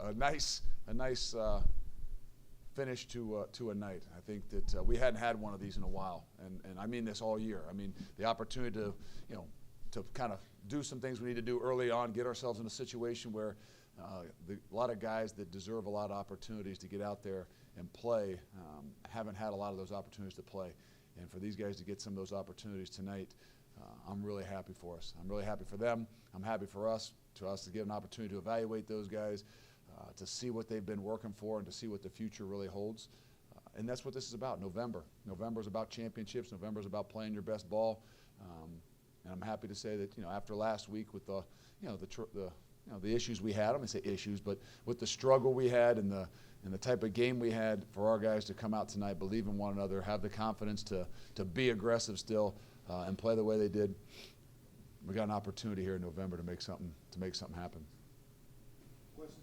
a nice finish to a night. I think that we hadn't had one of these in a while, and I mean this all year. I mean the opportunity to to kind of do some things we need to do early on, get ourselves in a situation where a lot of guys that deserve a lot of opportunities to get out there and play haven't had a lot of those opportunities to play, and for these guys to get some of those opportunities tonight, I'm really happy for us. I'm really happy for them. I'm happy for us to get an opportunity to evaluate those guys, to see what they've been working for and to see what the future really holds. And that's what this is about. November is about championships. November is about playing your best ball. And I'm happy to say that after last week with the issues we had, I'm going to say issues, but with the struggle we had and the type of game we had, for our guys to come out tonight, believe in one another, have the confidence to be aggressive still, and play the way they did, we got an opportunity here in November to make something happen. Questions?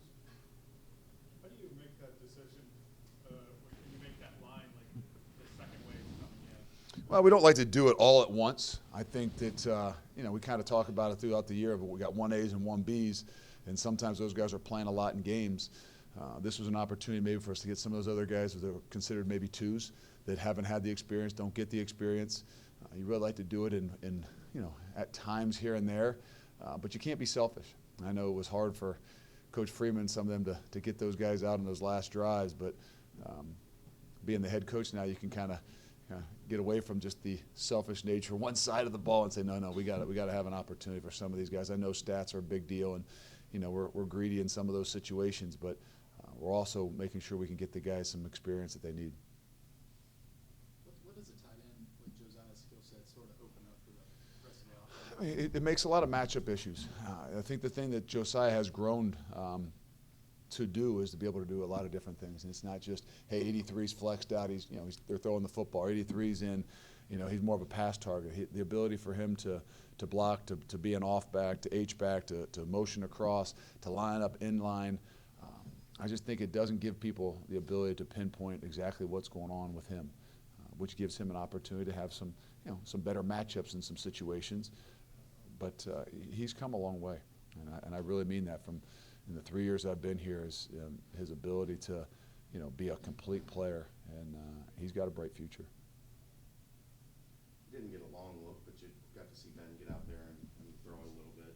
How do you make that decision when you make that line, like the second wave coming in? Well, we don't like to do it all at once. I think that we kind of talk about it throughout the year, but we got 1As and 1Bs, and sometimes those guys are playing a lot in games. This was an opportunity maybe for us to get some of those other guys that are considered maybe 2s that haven't had the experience, don't get the experience. You really like to do it in at times here and there, but you can't be selfish. I know it was hard for Coach Freeman and some of them to get those guys out in those last drives, but being the head coach now, you can kind of get away from just the selfish nature, one side of the ball, and say, no, we got to have an opportunity for some of these guys. I know stats are a big deal, and we're greedy in some of those situations, but we're also making sure we can get the guys some experience that they need. What does a tight end with Josiah's skill set sort of open up for the rest of the offense? I mean, it makes a lot of matchup issues. I think the thing that Josiah has grown to do is to be able to do a lot of different things, and it's not just, hey, 83's flexed out. They're throwing the football. 83's in. He's more of a pass target. The ability for him to block, to be an off back, to H back, to motion across, to line up in line. I just think it doesn't give people the ability to pinpoint exactly what's going on with him, which gives him an opportunity to have some better matchups in some situations. But he's come a long way, and I really mean that. From in the 3 years I've been here, is his ability to be a complete player, and he's got a bright future. You didn't get a long look, but you got to see Ben get out there and throw it a little bit.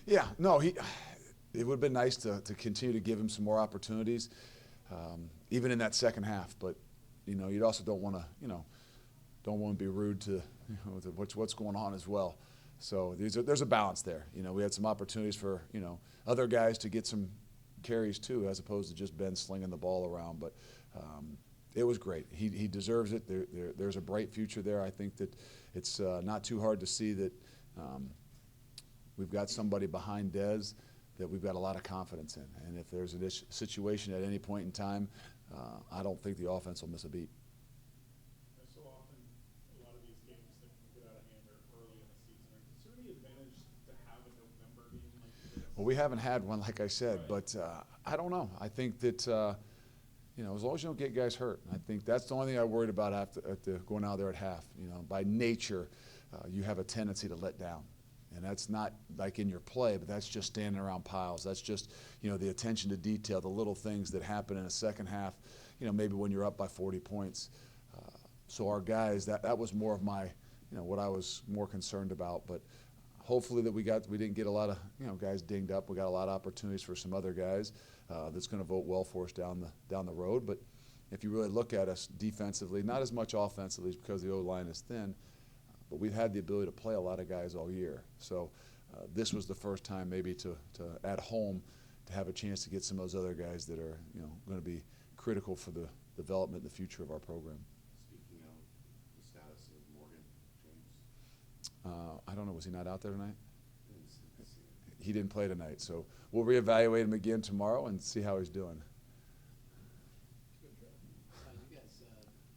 Yeah, no, it would have been nice to continue to give him some more opportunities, even in that second half. But you also don't want to be rude to what's going on as well. So there's a balance there. We had some opportunities for other guys to get some carries too, as opposed to just Ben slinging the ball around. But it was great. He deserves it. There's a bright future there. I think that it's not too hard to see that we've got somebody behind Dez that we've got a lot of confidence in. And if there's a situation at any point in time, I don't think the offense will miss a beat. So often, a lot of these games that can get out of hand are early in the season. Is there any advantage to have a November game like this? Well, we haven't had one, like I said, but I don't know. I think that as long as you don't get guys hurt, I think that's the only thing I worried about after going out there at half. By nature, you have a tendency to let down. And that's not like in your play, but that's just standing around piles. That's just, the attention to detail, the little things that happen in a second half, maybe when you're up by 40 points. So our guys, that was more of my, what I was more concerned about. But hopefully that we didn't get a lot of, guys dinged up. We got a lot of opportunities for some other guys that's going to vote well for us down the road. But if you really look at us defensively, not as much offensively because the O-line is thin, but we've had the ability to play a lot of guys all year. So this was the first time maybe to at home to have a chance to get some of those other guys that are going to be critical for the development and the future of our program. Speaking of the status of Morgan James. I don't know. Was he not out there tonight? He didn't play tonight. So we'll reevaluate him again tomorrow and see how he's doing. You guys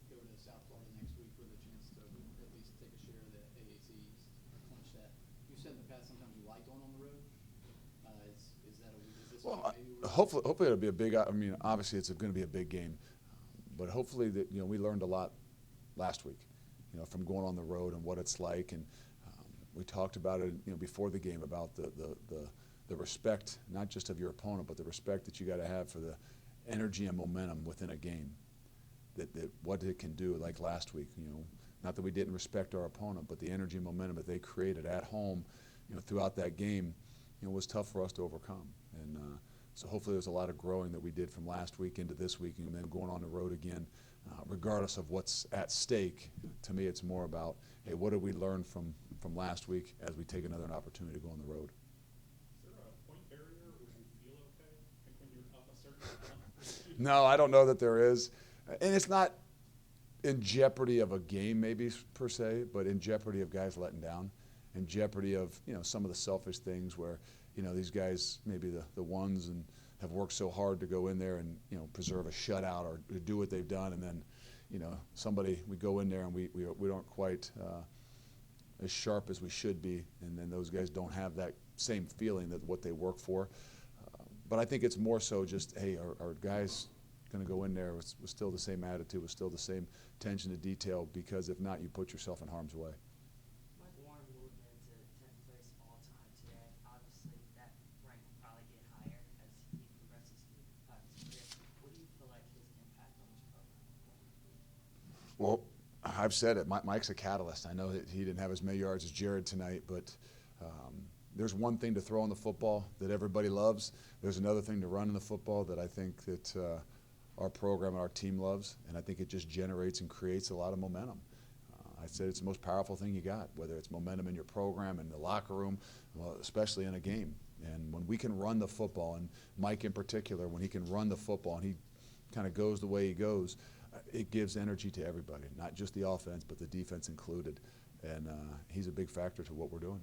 go to South Florida next week with a chance to at least take a share of the AACs, clinch that. You said in the past sometimes you like going on the road. Is this Well, maybe hopefully it'll be a big. I mean, obviously it's going to be a big game, but hopefully that we learned a lot last week, from going on the road and what it's like, and we talked about it, before the game about the the respect, not just of your opponent, but the respect that you got to have for the energy and momentum within a game. That what it can do, like last week, not that we didn't respect our opponent, but the energy and momentum that they created at home, throughout that game, was tough for us to overcome. And so hopefully there's a lot of growing that we did from last week into this week, and then going on the road again, regardless of what's at stake. To me, it's more about, hey, what did we learn from last week as we take another opportunity to go on the road? Is there a point barrier where you feel okay? Like when you're up a certain amount? No, I don't know that there is. And it's not in jeopardy of a game maybe per se, but in jeopardy of guys letting down, in jeopardy of, some of the selfish things where, these guys, maybe the ones and have worked so hard to go in there and, preserve a shutout or do what they've done. And then, we go in there and we aren't quite as sharp as we should be. And then those guys don't have that same feeling that what they work for. But I think it's more so just, hey, our guys going to go in there with still the same attitude, with still the same attention to detail, because if not, you put yourself in harm's way. Mike Warren moved into 10th place all-time today. Obviously, that rank will probably get higher as he progresses through his career. What do you feel like his impact on this program will be? Well, I've said it. Mike's a catalyst. I know that he didn't have as many yards as Jared tonight, but there's one thing to throw in the football that everybody loves. There's another thing to run in the football that I think that our program and our team loves, and I think it just generates and creates a lot of momentum. I said it's the most powerful thing you got, whether it's momentum in your program, in the locker room, well, especially in a game. And when we can run the football, and Mike in particular, when he can run the football and he kind of goes the way he goes, it gives energy to everybody, not just the offense, but the defense included. And he's a big factor to what we're doing.